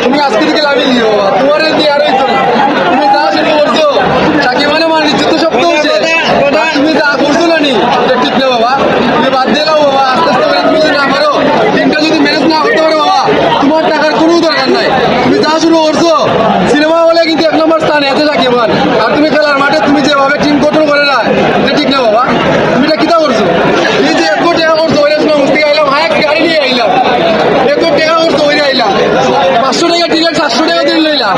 তুমি আজকে থেকে লাভি দিও বাবা, তোমার দিয়ে আর হইতো না। তুমি যা শুরু করছো সাকিব মানে মানি যুদ্ধ শব্দ হচ্ছে, তুমি যা করছো না নি এটা ঠিক না বাবা। তুমি বাদ দিয়ে দাও বাবা, আস্তে আস্তে করে তুমি যদি না পারো, টিমটা যদি ম্যানেজ না করতে পারো বাবা, তোমার টাকার কোনো দরকার নাই। তুমি যা শুরু করছো সিনেমা হলে কিন্তু 1 নম্বর স্থানে আছে সাকিব খান, আর তুমি খেলার মাঠে তুমি যেভাবে টিম কন্ট্রোল করে না, এটা ঠিক না বাবা। তুমি এটা কিতা করছো? এই যে 1 কোটি টাকা করছো, ওই সময় মুস্তি আইলাম, হায় গাড়ি নিয়ে আইলাম, 1 কোটি টাকা করছো, ওই আইলাম 500 টাকা টিকিট, 700 টাকা দিয়ে লইলাম,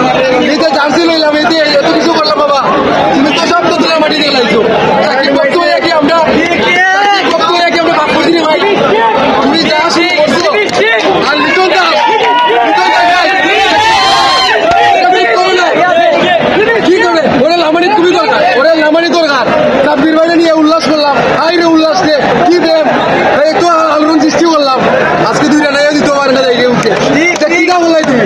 এতে জার্সি লইলাম, এতে এত কিছু করলাম বাবা। তুমি তো সব তো তোমার মাটি দিয়ে লাইছো। সাকিব ভক্ত হয়ে কি আমরা বাপ করছি ভাই? তুমি যা শুরু করছো আর লিটন দা, কি করে ওরা লামানি তুমি দরকার, ওরা লামানি দরকার। সাব্বির ভাইরে নিয়ে উল্লাস করলাম, আইরে উল্লাস কে কি দেব একটু আলোড়ন সৃষ্টি করলাম, আজকে 2 রান দিতে পারে না দেখে উঠে। কি না বললাই তুমি,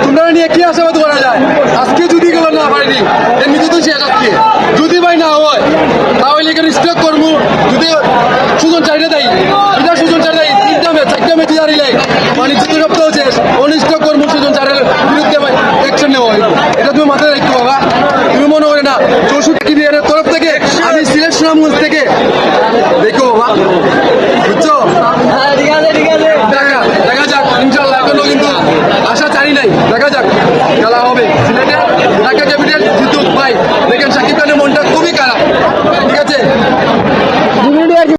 তোমরা নিয়ে কি আশাবাদ করা যায়? আজকে যদি গেল না পারিনি এমনিতে তো শেষ। আজকে যদি ভাই না হয় তাহলে এখানে স্ট্রোক করবো। যদি সুজন চাইলে দেয়, এটা সুজন চাই দেয়, 4টা ম্যাচে দাঁড়িয়ে মানে যুদ্ধ সপ্তাহ শেষ, অনিস্ট্রোক করবো, সুজন চারের বিরুদ্ধে অ্যাকশন নেওয়া হইব। এটা তুমি মাথায় রাখতে বাবা। তুমি মনে করে না 64 বিহারের তরফ থেকে আমি সিলেট সুনামগঞ্জ থেকে দেখো বাবা, বুঝছো? দেখা যাক ইনশাল্লাহ, এখনো কিন্তু আশা জানি নাই, দেখা যাক খেলা হবে।